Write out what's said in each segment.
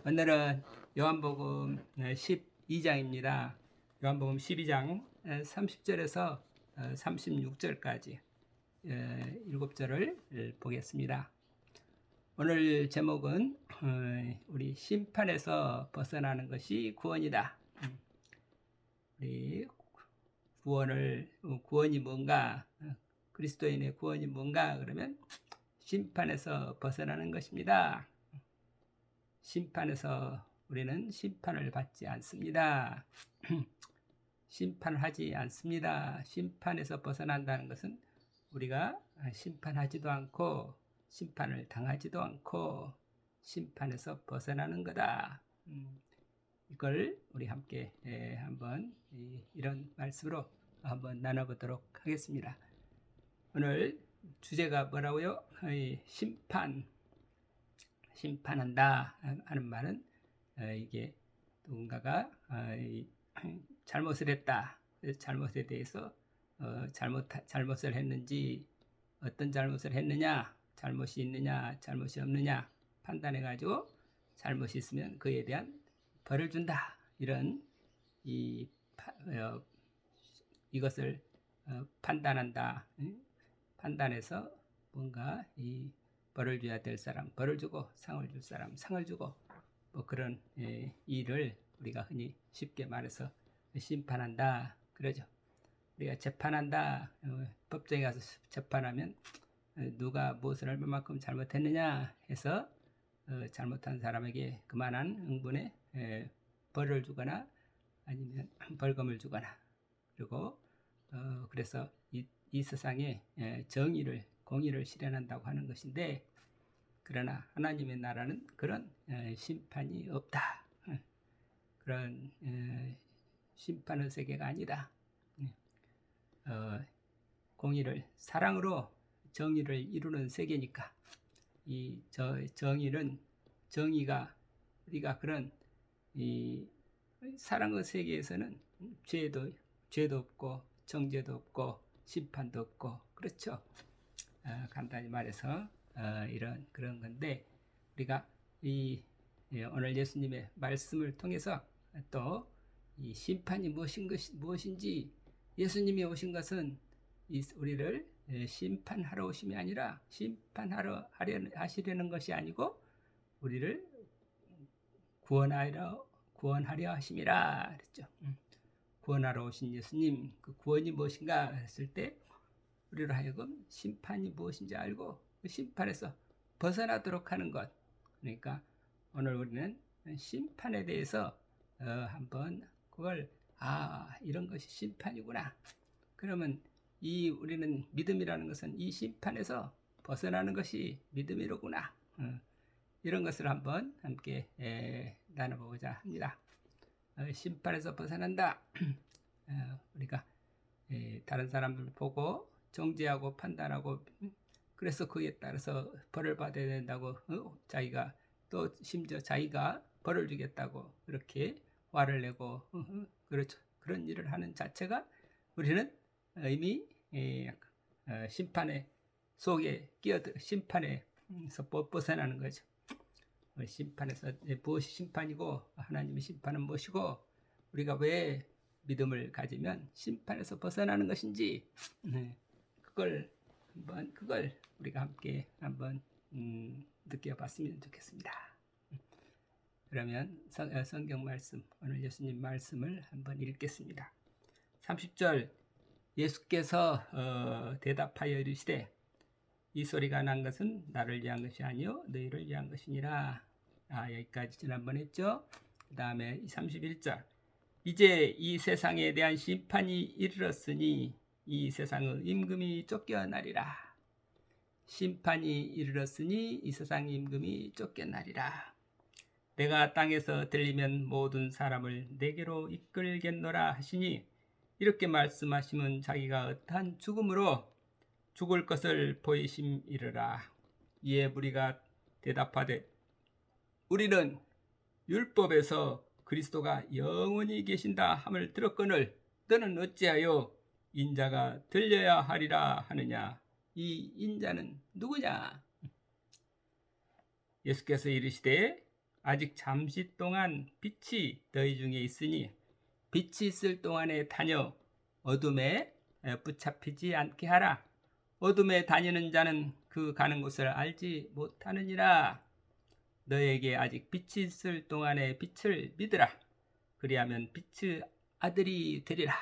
오늘은 요한복음 12장입니다. 요한복음 12장 30절에서 36절까지 7절을 보겠습니다. 오늘 제목은 우리 심판에서 벗어나는 것이 구원이다. 우리 구원이 뭔가, 그리스도인의 구원이 뭔가 그러면 심판에서 벗어나는 것입니다. 심판에서 우리는 심판을 받지 않습니다. 심판을 하지 않습니다. 심판에서 벗어난다는 것은 우리가 심판하지도 않고 심판을 당하지도 않고 심판에서 벗어나는 거다. 이걸 우리 함께 한번 이런 말씀으로 한번 나눠보도록 하겠습니다. 오늘 주제가 뭐라고요? 심판한다 하는 말은 이게 누군가가 잘못을 했다. 잘못에 대해서 잘못을 했는지, 어떤 잘못을 했느냐, 잘못이 있느냐, 잘못이 없느냐 판단해 가지고 잘못이 있으면 그에 대한 벌을 준다. 이런 이것을 판단한다. 판단해서 뭔가 벌을 줘야 될 사람 벌을 주고, 상을 줄 사람 상을 주고, 뭐 그런 일을 우리가 흔히 쉽게 말해서 심판한다 그러죠. 우리가 재판한다. 법정에 가서 재판하면 누가 무엇을 얼마만큼 잘못했느냐 해서 잘못한 사람에게 그만한 응분의 벌을 주거나 아니면 벌금을 주거나, 그리고 그래서 이 세상에 공의를 실현한다고 하는 것인데, 그러나 하나님의 나라는 그런 심판이 없다. 그런 심판의 세계가 아니다. 공의를, 사랑으로 정의를 이루는 세계니까, 이 정의가 우리가 그런 이 사랑의 세계에서는 죄도 없고 정죄도 없고 심판도 없고, 그렇죠. 간단히 말해서 그런 건데, 우리가 오늘 예수님의 말씀을 통해서 또 이 심판이 무엇인지, 예수님이 오신 것은 우리를 심판하러 오심이 아니라 하시려는 것이 아니고 우리를 구원하려 하심이라 그랬죠. 구원하러 오신 예수님, 그 구원이 무엇인가 했을 때 우리로 하여금 심판이 무엇인지 알고 그 심판에서 벗어나도록 하는 것. 그러니까 오늘 우리는 심판에 대해서 한번 그걸 이런 것이 심판이구나. 그러면 우리는 믿음이라는 것은 이 심판에서 벗어나는 것이 믿음이로구나. 이런 것을 한번 함께 나눠보고자 합니다. 심판에서 벗어난다. 우리가 다른 사람들 보고 정죄하고 판단하고, 그래서 그에 따라서 벌을 받아야 된다고, 자기가 또 심지어 자기가 벌을 주겠다고 그렇게 화를 내고, 그렇죠. 그런 일을 하는 자체가 우리는 이미 심판의 속에 심판에서 벗어나는 거죠. 심판에서 무엇이 심판이고 하나님의 심판은 무엇이고, 우리가 왜 믿음을 가지면 심판에서 벗어나는 것인지, 그걸 우리가 함께 한번 느껴봤으면 좋겠습니다. 그러면 성경 말씀, 오늘 예수님 말씀을 한번 읽겠습니다. 30절, 예수께서 대답하여 이르시되 이 소리가 난 것은 나를 위한 것이 아니요 너희를 위한 것이니라. 여기까지 지난번 했죠. 그 다음에 31절, 이제 이 세상에 대한 심판이 이르렀으니 이 세상의 임금이 쫓겨나리라. 심판이 이르렀으니 이 세상의 임금이 쫓겨나리라. 내가 땅에서 들리면 모든 사람을 내게로 이끌겠노라 하시니, 이렇게 말씀하시면 자기가 어떠한 죽음으로 죽을 것을 보이심이르라. 이에 무리가 대답하되 우리는 율법에서 그리스도가 영원히 계신다 함을 들었거늘 너는 어찌하여 인자가 들려야 하리라 하느냐. 이 인자는 누구냐? 예수께서 이르시되 아직 잠시 동안 빛이 너희 중에 있으니 빛이 있을 동안에 다녀 어둠에 붙잡히지 않게 하라. 어둠에 다니는 자는 그 가는 곳을 알지 못하느니라. 너에게 아직 빛이 있을 동안에 빛을 믿으라. 그리하면 빛의 아들이 되리라.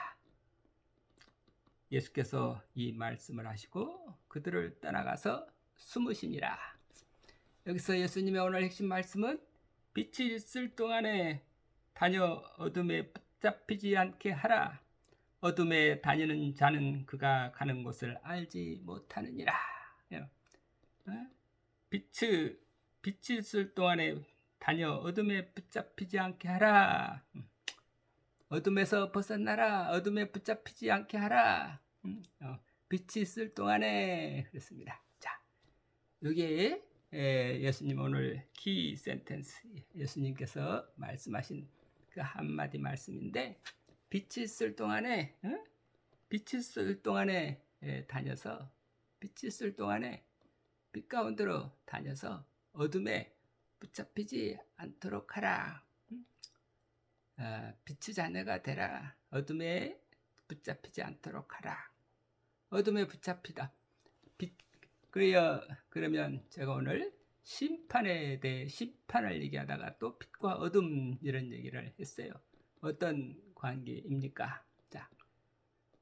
예수께서 이 말씀을 하시고 그들을 떠나가서 숨으시니라. 여기서 예수님의 오늘 핵심 말씀은 빛이 있을 동안에 다녀 어둠에 붙잡히지 않게 하라. 어둠에 다니는 자는 그가 가는 곳을 알지 못하느니라. 빛이 있을 동안에 다녀 어둠에 붙잡히지 않게 하라. 어둠에서 벗어나라. 어둠에 붙잡히지 않게 하라. 빛이 있을 동안에 그랬습니다. 자, 여기에 예수님 오늘 키 센텐스, 예수님께서 말씀하신 그 한마디 말씀인데, 빛이 있을 동안에 빛이 있을 동안에 다녀서 빛이 있을 동안에 빛 가운데로 다녀서 어둠에 붙잡히지 않도록 하라. 빛의 자녀가 되라. 어둠에 붙잡히지 않도록 하라. 어둠에 붙잡히다. 그러면 제가 오늘 심판에 대해 심판을 얘기하다가 또 빛과 어둠 이런 얘기를 했어요. 어떤 관계입니까? 자,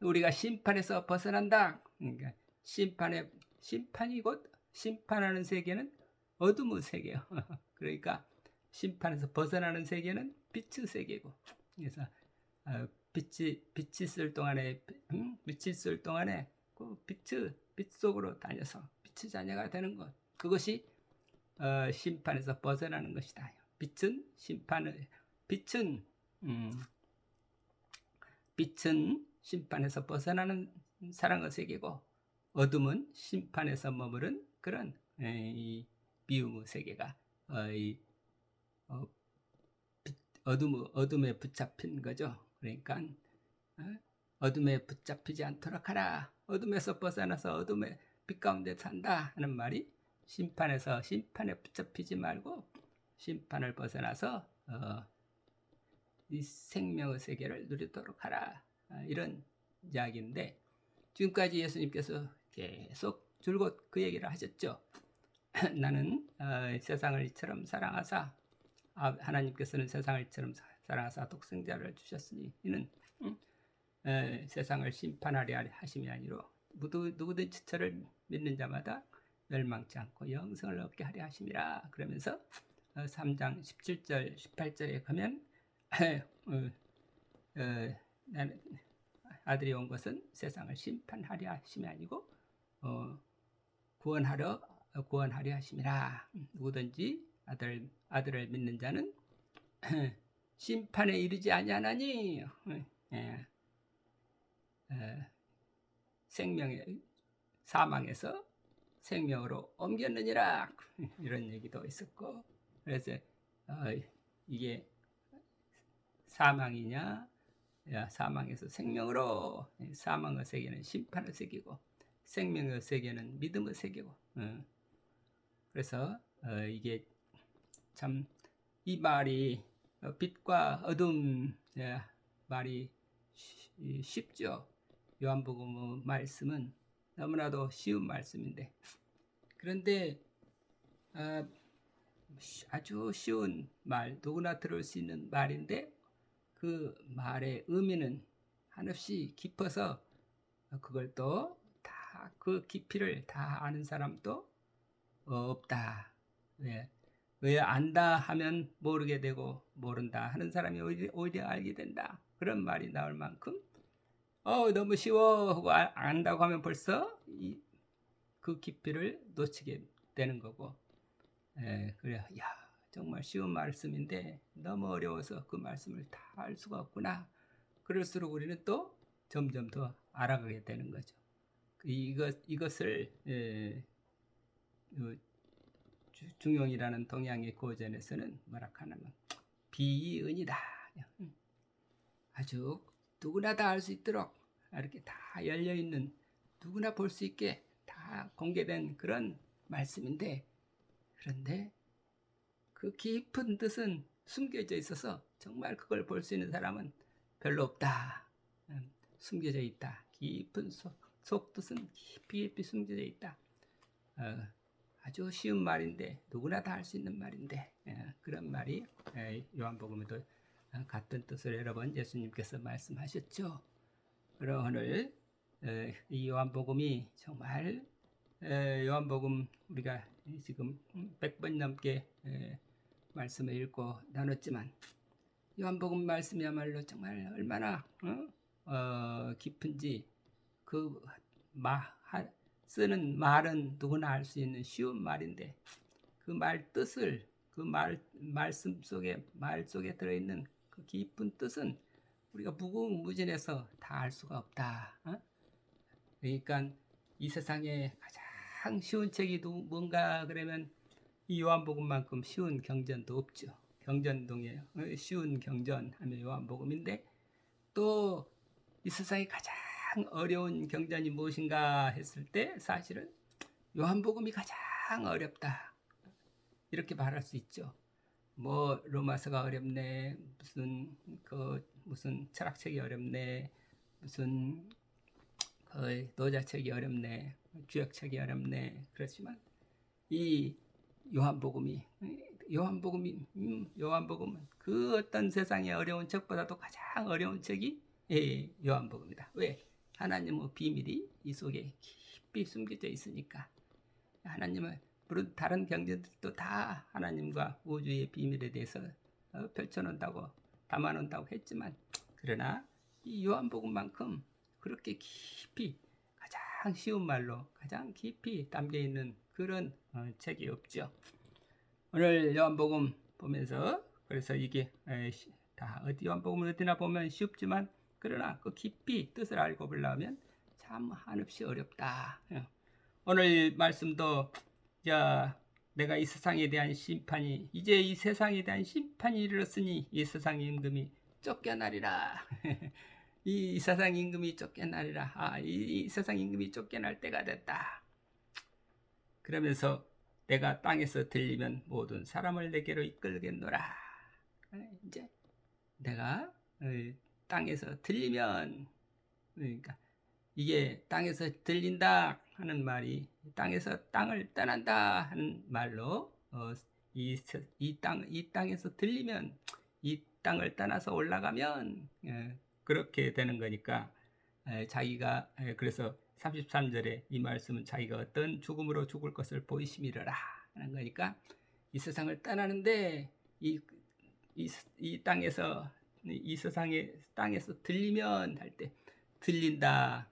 우리가 심판에서 벗어난다. 그러니까 심판이 곧 심판하는 세계는 어둠의 세계예요. 그러니까 심판에서 벗어나는 세계는 빛의 세계고, 그래서 빛이 있을 동안에 그 빛 속으로 다녀서 빛의 자녀가 되는 것, 그것이 심판에서 벗어나는 것이다. 빛은 심판에서 벗어나는 사랑의 세계고, 어둠은 심판에서 머무른 그런 이 미움의 세계가 어둠에 붙잡힌 거죠. 그러니까 어둠에 붙잡히지 않도록 하라. 어둠에서 벗어나서 어둠의 빛 가운데 산다 하는 말이 심판에 붙잡히지 말고 심판을 벗어나서 이 생명의 세계를 누리도록 하라. 이런 이야기인데, 지금까지 예수님께서 계속 줄곧 그 얘기를 하셨죠. 나는 세상을 이처럼 사랑하사, 하나님께서는 세상을 이처럼 사랑하사 독생자를 주셨으니 이는 세상을 심판하려 하심이 아니로 누구든지 저를 믿는 자마다 멸망치 않고 영생을 얻게 하려 하심이라. 그러면서 3장 17절 18절에 가면 나는 아들이 온 것은 세상을 심판하려 하심이 아니고 구원하려 하심이라. 누구든지 아들을 믿는 자는 심판에 이르지 아니하나니 사망에서 생명으로 옮겼느니라. 이런 얘기도 있었고, 그래서 이게 사망이냐, 사망에서 생명으로, 사망의 세계는 심판의 세계고 생명의 세계는 믿음의 세계고, 그래서 이게 참 이 말이 빛과 어둠 말이 쉽죠. 요한복음 말씀은 너무나도 쉬운 말씀인데, 그런데 아주 쉬운 말, 누구나 들을 수 있는 말인데 그 말의 의미는 한없이 깊어서 그걸 또 다 그 깊이를 다 아는 사람도 없다. 왜 안다 하면 모르게 되고 모른다 하는 사람이 오히려 알게 된다. 그런 말이 나올 만큼 너무 쉬워 하고 안다고 하면 벌써 그 깊이를 놓치게 되는 거고, 그래, 정말 쉬운 말씀인데 너무 어려워서 그 말씀을 다 알 수가 없구나. 그럴수록 우리는 또 점점 더 알아가게 되는 거죠. 이것을 중용이라는 동양의 고전에서는 뭐라 하냐면 비의은이다. 아주 누구나 다 알 수 있도록 이렇게 다 열려있는, 누구나 볼 수 있게 다 공개된 그런 말씀인데, 그런데 그 깊은 뜻은 숨겨져 있어서 정말 그걸 볼 수 있는 사람은 별로 없다. 숨겨져 있다. 깊은 속뜻은 깊이 숨겨져 있다. 아주 쉬운 말인데 누구나 다 할 수 있는 말인데 그런 말이 요한복음에도 같은 뜻을 여러 번 예수님께서 말씀하셨죠. 그럼 오늘 이 요한복음이 정말 요한복음 우리가 지금 100번 넘게 말씀을 읽고 나눴지만 요한복음 말씀이야말로 정말 얼마나 깊은지 그 쓰는 말은 누구나 알 수 있는 쉬운 말인데 그 말 뜻을 그 말씀 속에 말 속에 들어있는 그 깊은 뜻은 우리가 무궁무진해서 다 알 수가 없다. 그러니까 이 세상에 가장 쉬운 책이 뭔가 그러면 이 요한복음만큼 쉬운 경전도 없죠. 경전동에 쉬운 경전하면 요한복음인데 또 이 세상에 가장 어려운 경전이 무엇인가 했을 때 사실은 요한복음이 가장 어렵다. 이렇게 말할 수 있죠. 뭐 로마서가 어렵네, 무슨 철학책이 어렵네, 무슨 노자책이 어렵네, 주역책이 어렵네. 그렇지만 이 요한복음은 그 어떤 세상의 어려운 책보다도 가장 어려운 책이 요한복음이다. 왜? 하나님의 비밀이 이 속에 깊이 숨겨져 있으니까. 하나님은 물론 다른 경전들도 다 하나님과 우주의 비밀에 대해서 펼쳐놓는다고 담아놓는다고 했지만 그러나 이 요한복음만큼 그렇게 깊이 가장 쉬운 말로 가장 깊이 담겨있는 그런 책이 없죠. 오늘 요한복음 보면서 그래서 이게 다 요한복음을 어디나 보면 쉽지만 그러나 그 깊이 뜻을 알고 보려면 참 한없이 어렵다. 오늘 말씀도 내가 이 세상에 대한 심판이 이제 이 세상에 대한 심판이 이르렀으니 이 세상 임금이 쫓겨나리라. 이 세상 임금이 쫓겨나리라. 이 세상 임금이 쫓겨날 때가 됐다. 그러면서 내가 땅에서 들리면 모든 사람을 내게로 이끌겠노라. 이제 내가 땅에서 들리면 그러니까 이게 땅에서 들린다 하는 말이 땅에서 땅을 떠난다 하는 말로 이 땅에서 들리면 이 땅을 떠나서 올라가면 그렇게 되는 거니까 자기가 그래서 33절에 이 말씀은 자기가 어떤 죽음으로 죽을 것을 보이심이라 하는 거니까 이 세상을 떠나는데 이 땅에서 이 세상의 땅에서 들리면 할 때 들린다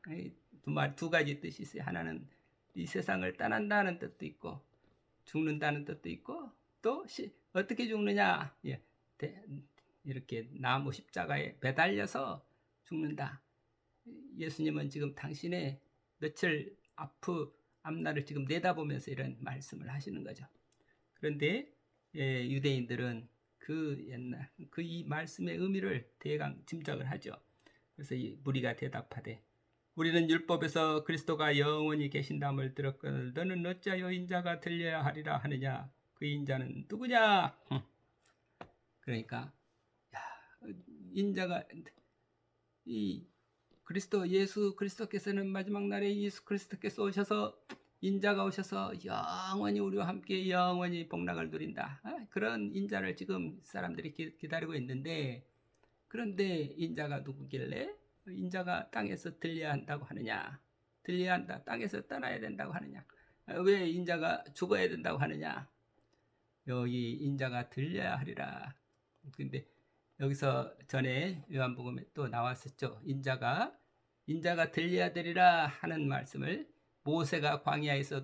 두 가지 뜻이 있어요. 하나는 이 세상을 떠난다는 뜻도 있고 죽는다는 뜻도 있고 또 어떻게 죽느냐 이렇게 나무 십자가에 매달려서 죽는다. 예수님은 지금 당신의 며칠 앞날을 지금 내다보면서 이런 말씀을 하시는 거죠. 그런데 유대인들은 이 말씀의 의미를 대강 짐작을 하죠. 그래서 이 무리가 대답하되 우리는 율법에서 그리스도가 영원히 계신담을 들었거늘 너는 어찌하여 인자가 들려야 하리라 하느냐. 그 인자는 누구냐? 그러니까 인자가 이 예수 그리스도께서는 마지막 날에 예수 그리스도께서 오셔서 인자가 오셔서 영원히 우리와 함께 영원히 복락을 누린다. 그런 인자를 지금 사람들이 기다리고 있는데 그런데 인자가 누구길래 인자가 땅에서 들려야 한다고 하느냐? 들려야 한다. 땅에서 떠나야 된다고 하느냐? 왜 인자가 죽어야 된다고 하느냐? 여기 인자가 들려야 하리라. 근데 여기서 전에 요한복음에 또 나왔었죠. 인자가 들려야 되리라 하는 말씀을 모세가 광야에서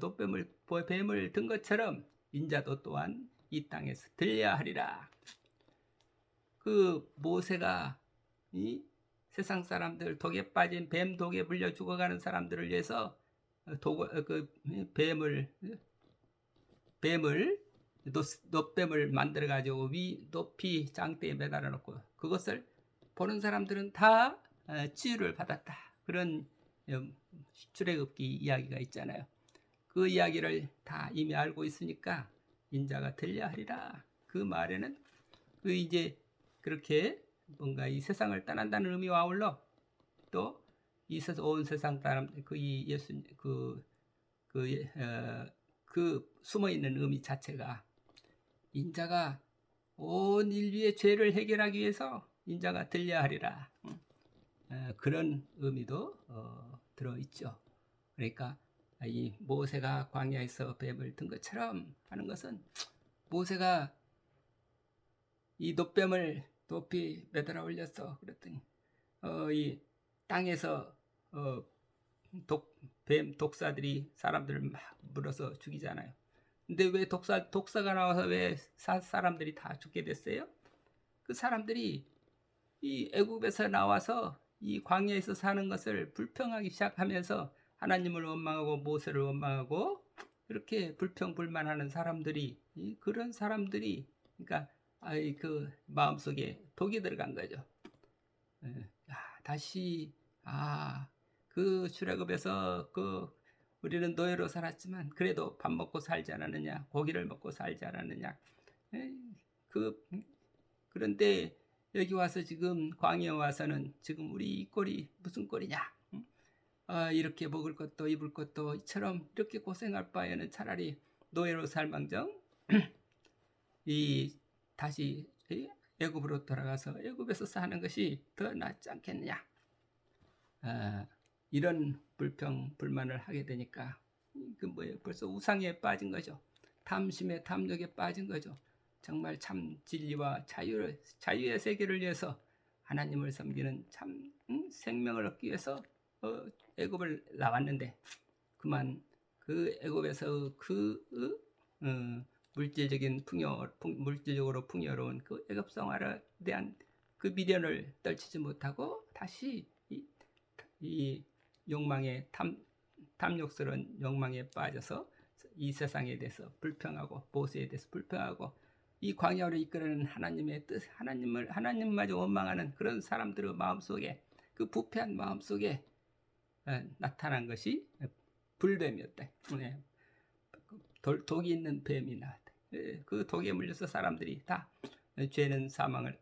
뱀을 든 것처럼 인자도 또한 이 땅에서 들려야 하리라. 그 모세가 이 세상 사람들 독에 빠진 뱀 독에 물려 죽어가는 사람들을 위해서 놋뱀을 만들어 가지고 높이 장대에 매달아 놓고 그것을 보는 사람들은 다 치유를 받았다. 그런 출애굽기 이야기가 있잖아요. 그 이야기를 다 이미 알고 있으니까 인자가 들려야 하리라. 그 말에는 그 이제 그렇게 뭔가 이 세상을 떠난다는 의미와 아울러 또 이 온 세상 사람 그이 예수 그 숨어 있는 의미 자체가 인자가 온 인류의 죄를 해결하기 위해서 인자가 들려야 하리라. 그런 의미도 들어 있죠. 그러니까 이 모세가 광야에서 뱀을 든 것처럼 하는 것은 모세가 이 놋뱀을 높이 매달아 올렸어. 그랬더니 이 땅에서 뱀 독사들이 사람들을 막 물어서 죽이잖아요. 근데 왜 독사가 나와서 왜 사람들이 다 죽게 됐어요? 그 사람들이 이 애굽에서 나와서 이 광야에서 사는 것을 불평하기 시작하면서 하나님을 원망하고 모세를 원망하고 이렇게 불평불만하는 사람들이 그런 사람들이 그러니까 그 마음속에 독이 들어간 거죠. 다시 그 출애굽에서 우리는 노예로 살았지만 그래도 밥 먹고 살지 않았느냐, 고기를 먹고 살지 않았느냐. 그런데 여기 와서 지금 광야에 와서는 지금 우리 이 꼴이 무슨 꼴이냐? 이렇게 먹을 것도 입을 것도 이처럼 이렇게 고생할 바에는 차라리 노예로 살망정 다시 애굽으로 돌아가서 애굽에서 사는 것이 더 낫지 않겠느냐? 이런 불평 불만을 하게 되니까 그 뭐예요? 벌써 우상에 빠진 거죠. 탐심에 탐욕에 빠진 거죠. 정말 참 진리와 자유의 세계를 위해서 하나님을 섬기는 참 생명을 얻기 위해서 애굽을 나왔는데 그만 그 애굽에서 물질적으로 풍요로운 그 애굽 생활에 대한 그 미련을 떨치지 못하고 다시 이 욕망에 탐욕스러운 욕망에 빠져서 이 세상에 대해서 불평하고 모세에 대해서 불평하고 이 광야로 이끌어내는 하나님의 뜻, 하나님마저 원망하는 그런 사람들의 마음속에 그 부패한 마음속에 나타난 것이 불뱀이었다. 독이 있는 뱀이 나왔다. 그 독에 물려서 사람들이 다 죄는 사망을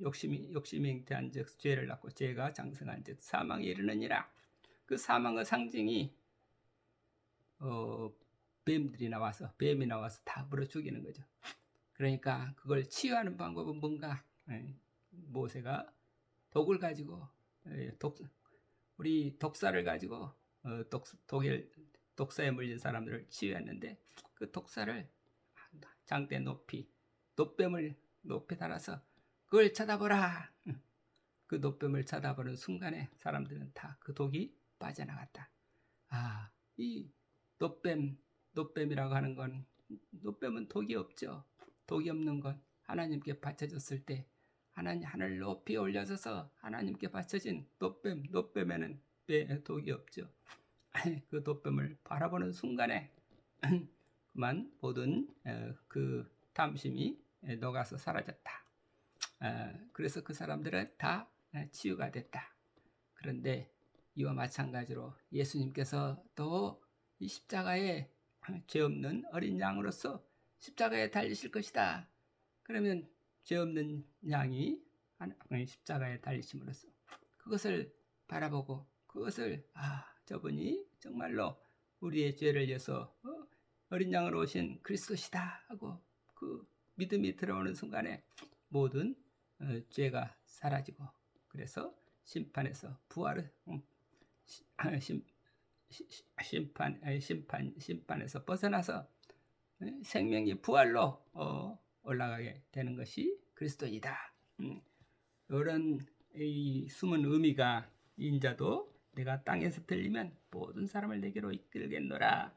욕심이 잉태한즉 죄를 낳고 죄가 장성한즉 사망에 이르느니라. 그 사망의 상징이 뱀이 나와서 다 물어 죽이는 거죠. 그러니까 그걸 치유하는 방법은 뭔가 모세가 독을 가지고 우리 독사를 가지고 독사에 물린 사람들을 치유했는데 그 독사를 장대 높이 놋뱀을 높이 달아서 그걸 쳐다보라. 그 놋뱀을 쳐다보는 순간에 사람들은 다 그 독이 빠져나갔다. 이 놋뱀이라고 하는 건 놋뱀은 독이 없죠. 독이 없는 건 하나님께 바쳐졌을 때 하늘 높이 올려져서 하나님께 바쳐진 놋뱀에는 독이 없죠. 그 놋뱀을 바라보는 순간에 그만 모든 그 탐심이 녹아서 사라졌다. 그래서 그 사람들은 다 치유가 됐다. 그런데 이와 마찬가지로 예수님께서 또 이 십자가에 죄 없는 어린 양으로서 십자가에 달리실 것이다. 그러면 죄 없는 양이 십자가에 달리심으로써 그것을 바라보고 그것을 저분이 정말로 우리의 죄를 위해서 어린 양으로 오신 그리스도시다 하고 그 믿음이 들어오는 순간에 모든 죄가 사라지고 그래서 심판에서 부활을 심판에서 벗어나서 생명이 부활로 올라가게 되는 것이 그리스도이다. 이런 이 숨은 의미가 인자도 내가 땅에서 들리면 모든 사람을 내게로 이끌겠노라.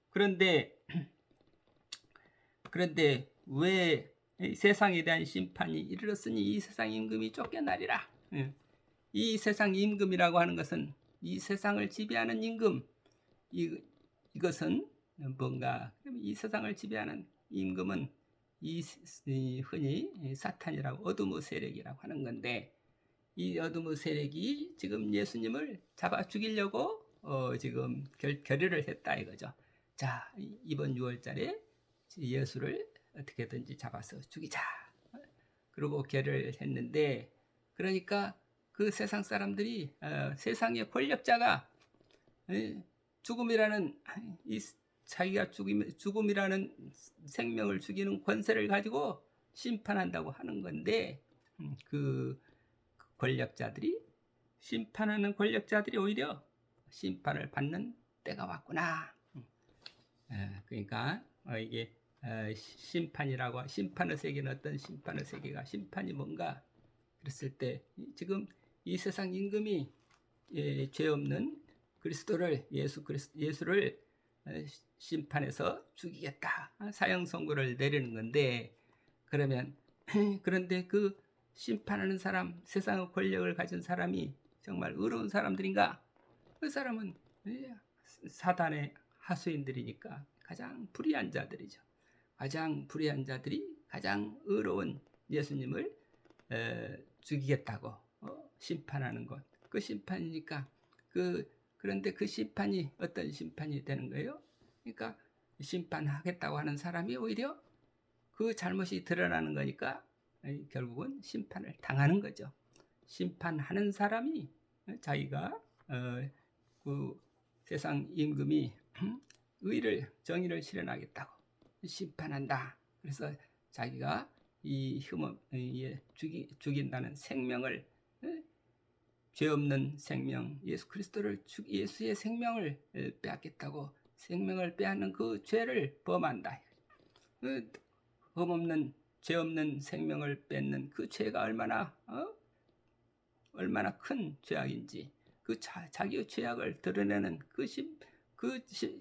그런데 왜 세상에 대한 심판이 이르렀으니 이 세상 임금이 쫓겨나리라. 이 세상 임금이라고 하는 것은 이 세상을 지배하는 임금. 이것은 뭔가 이 세상을 지배하는 임금은 흔히 사탄이라고 어둠의 세력이라고 하는 건데 이 어둠의 세력이 지금 예수님을 잡아 죽이려고 지금 결의를 했다 이거죠. 자, 이번 6월달에 예수를 어떻게든지 잡아서 죽이자. 그러고 결의를 했는데, 그러니까 그 세상 사람들이 세상의 권력자가 죽음이라는 자기가 죽음이라는 생명을 죽이는 권세를 가지고 심판한다고 하는 건데, 그 권력자들이 심판하는 권력자들이 오히려 심판을 받는 때가 왔구나. 그러니까 이게 심판이라고, 심판의 세계는 어떤 심판의 세계가, 심판이 뭔가 그랬을 때 지금 이 세상 임금이 죄 없는 그리스도를 예수를 심판해서 죽이겠다, 사형 선고를 내리는 건데, 그러면 그런데 그 심판하는 사람, 세상의 권력을 가진 사람이 정말 의로운 사람들인가? 그 사람은 사단의 하수인들이니까 가장 불의한 자들이죠. 가장 불의한 자들이 가장 의로운 예수님을 죽이겠다고 심판하는 것, 그 심판이니까 그런데 그 심판이 어떤 심판이 되는 거예요? 그러니까 심판하겠다고 하는 사람이 오히려 그 잘못이 드러나는 거니까 결국은 심판을 당하는 거죠. 심판하는 사람이 자기가 그 세상 임금이 정의를 실현하겠다고 심판한다. 그래서 자기가 이 죽인다는 생명을, 죄 없는 생명, 예수 그리스도를 예수의 생명을 빼앗겠다고, 생명을 빼앗는 그 죄를 범한다. 흠없는, 죄 없는 생명을 뺏는 그 죄가 얼마나 큰 죄악인지, 그 자기의 죄악을 드러내는 그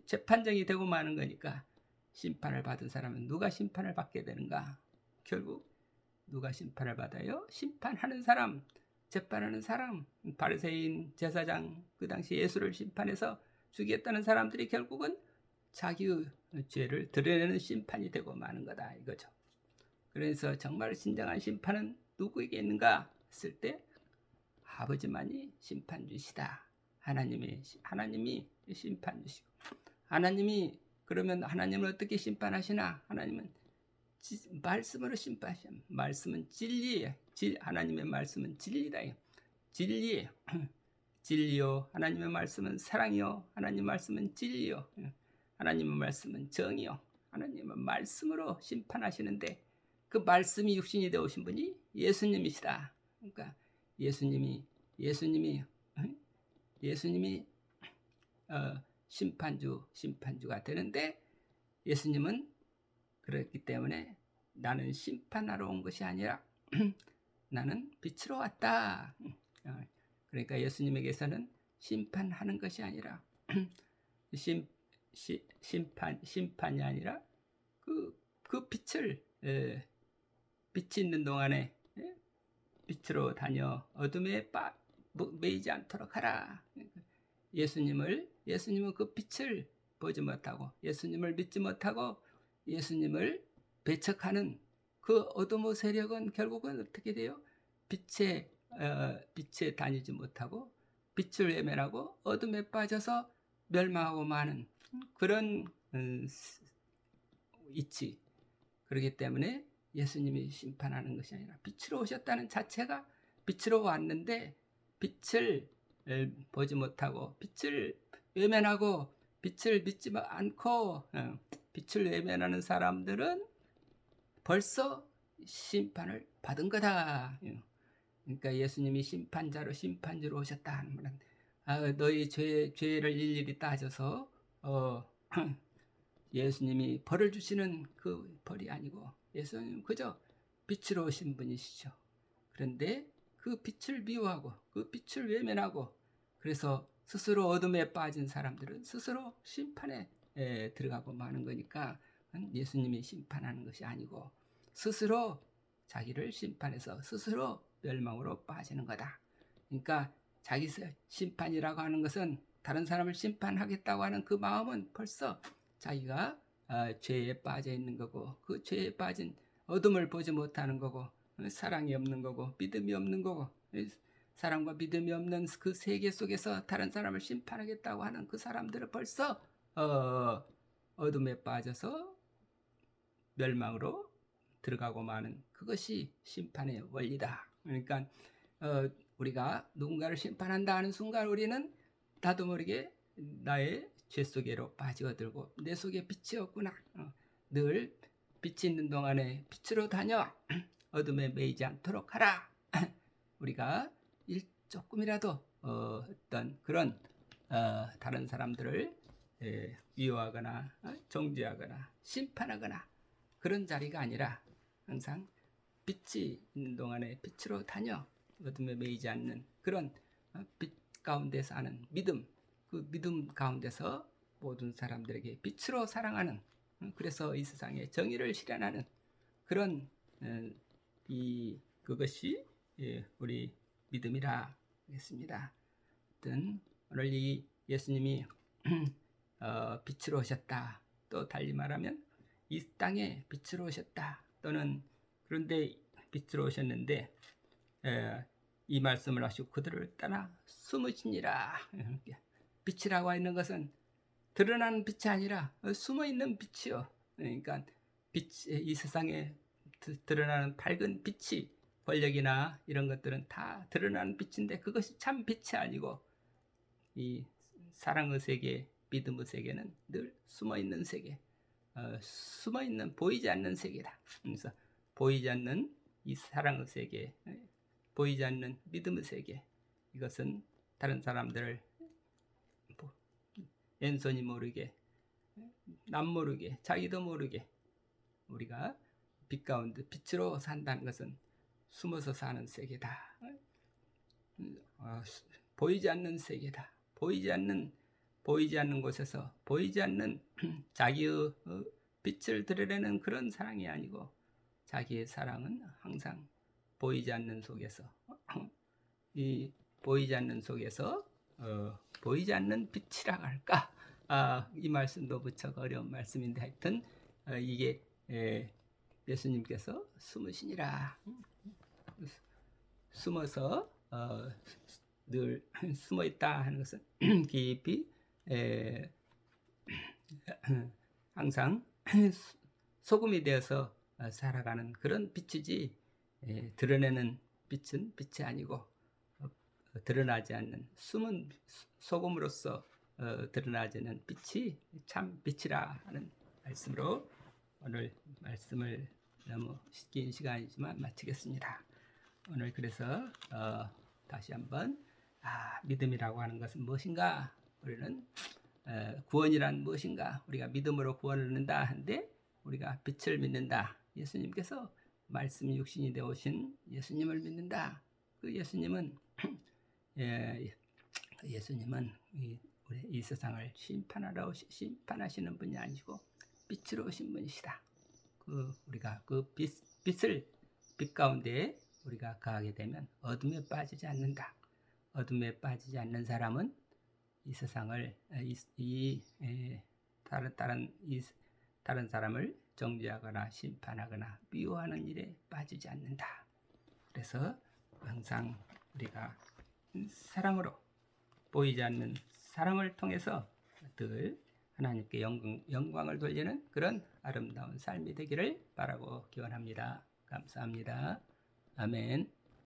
재판정이 되고 마는 거니까, 심판을 받은 사람은 누가 심판을 받게 되는가? 결국 누가 심판을 받아요? 심판하는 사람, 재판하는 사람, 바리새인, 제사장, 그 당시 예수를 심판해서 죽이겠다는 사람들이 결국은 자기의 죄를 드러내는 심판이 되고 마는 거다, 이거죠. 그래서 정말 진정한 심판은 누구에게 있는가 했을 때, 아버지만이 심판주시다. 하나님이 심판주시고, 하나님이, 그러면 하나님은 어떻게 심판하시나? 하나님은 말씀으로 심판하시오. 말씀은 진리예요. 하나님의 말씀은 진리다. 진리예요. 진리요. 하나님의 말씀은 사랑이요. 하나님의 말씀은 진리요. 하나님의 말씀은 정이요. 하나님의 말씀으로 심판하시는데, 그 말씀이 육신이 되어 오신 분이 예수님이시다. 그러니까 예수님이 심판주가 되는데, 예수님은 그렇기 때문에 나는 심판하러 온 것이 아니라 나는 빛으로 왔다. 그러니까 예수님에게서는 심판하는 것이 아니라 심판이 아니라 그 빛을, 빛이 있는 동안에 빛으로 다녀 어둠에 매이지 않도록 하라. 예수님은 그 빛을 보지 못하고, 예수님을 믿지 못하고, 예수님을 배척하는 그 어둠의 세력은 결국은 어떻게 돼요? 빛에 다니지 못하고 빛을 외면하고 어둠에 빠져서 멸망하고 마는 그런 이치. 그렇기 때문에 예수님이 심판하는 것이 아니라 빛으로 오셨다는 자체가, 빛으로 왔는데 빛을 보지 못하고 빛을 외면하고 빛을 믿지 않고 빛을 외면하는 사람들은 벌써 심판을 받은 거다. 그러니까 예수님이 심판주로 오셨다 하는 말은, 너희 죄를 일일이 따져서 예수님이 벌을 주시는 그 벌이 아니고, 예수님 그저 빛으로 오신 분이시죠. 그런데 그 빛을 미워하고 그 빛을 외면하고, 그래서 스스로 어둠에 빠진 사람들은 스스로 심판에 들어가고 마는 거니까, 예수님이 심판하는 것이 아니고 스스로 자기를 심판해서 스스로 멸망으로 빠지는 거다. 그러니까 자기 심판이라고 하는 것은, 다른 사람을 심판하겠다고 하는 그 마음은 벌써 자기가 죄에 빠져 있는 거고, 그 죄에 빠진 어둠을 보지 못하는 거고, 사랑이 없는 거고, 믿음이 없는 거고, 사랑과 믿음이 없는 그 세계 속에서 다른 사람을 심판하겠다고 하는 그 사람들은 벌써 어둠에 빠져서 멸망으로 들어가고 마는 그것이 심판의 원리다. 그러니까 우리가 누군가를 심판한다 하는 순간 우리는 나도 모르게 나의 죄 속에로 빠져들고 내 속에 빛이 없구나. 늘 빛이 있는 동안에 빛으로 다녀 어둠에 매이지 않도록 하라. 우리가 조금이라도 어떤 그런 다른 사람들을 위로하거나 정죄하거나 심판하거나 그런 자리가 아니라 항상 빛이 있는 동안에 빛으로 다녀 어둠에 매이지 않는 그런 빛 가운데 사는 믿음, 그 믿음 가운데서 모든 사람들에게 빛으로 사랑하는 그래서 이 세상에 정의를 실현하는 그런 그것이 우리 믿음이라 하겠습니다. 하여튼 오늘 이 예수님이 빛으로 오셨다. 또 달리 말하면 이 땅에 빛으로 오셨다. 또는 그런데 빛으로 오셨는데 이 말씀을 하시고 그들을 떠나 숨으시니라. 빛이라고 하는 것은 드러나는 빛이 아니라 숨어있는 빛이요. 그러니까 이 세상에 드러나는 밝은 빛이 권력이나 이런 것들은 다 드러나는 빛인데 그것이 참 빛이 아니고 이 사랑의 세계, 믿음의 세계는 늘 숨어있는 세계, 숨어있는 보이지 않는 세계다. 그래서 보이지 않는 이 사랑의 세계, 보이지 않는 믿음의 세계, 이것은 다른 사람들을 왼손이 모르게, 남 모르게, 자기도 모르게 우리가 빛 가운데 빛으로 산다는 것은 숨어서 사는 세계다. 보이지 않는 세계다. 보이지 않는 곳에서 보이지 않는 자기의 빛을 드러내는 그런 사랑이 아니고 자기의 사랑은 항상 보이지 않는 속에서 이 보이지 않는 속에서 보이지 않는 빛이라 할까? 이 말씀도 무척 어려운 말씀인데 하여튼 이게 예수님께서 숨으시니라. 숨어서 늘 숨어 있다 하는 것은 깊이 항상 소금이 되어서 살아가는 그런 빛이지 드러내는 빛은 빛이 아니고 드러나지 않는 숨은 소금으로서 드러나지 않는 빛이 참 빛이라 하는 말씀으로 오늘 말씀을 너무 긴 시간이지만 마치겠습니다. 오늘 그래서 다시 한번 믿음이라고 하는 것은 무엇인가? 우리는 구원이란 무엇인가? 우리가 믿음으로 구원을 얻는다 한데 우리가 빛을 믿는다. 예수님께서 말씀 육신이 되어 오신 예수님을 믿는다. 그 예수님은 이 세상을 심판하시는 분이 아니고 빛으로 오신 분이시다. 우리가 그 빛 가운데 우리가 가게 되면 어둠에 빠지지 않는다. 어둠에 빠지지 않는 사람은 이 세상을 다른 사람을 정죄하거나 심판하거나 미워하는 일에 빠지지 않는다. 그래서 항상 우리가 사랑으로 보이지 않는 사랑을 통해서 늘 하나님께 영광을 돌리는 그런 아름다운 삶이 되기를 바라고 기원합니다. 감사합니다. 아멘.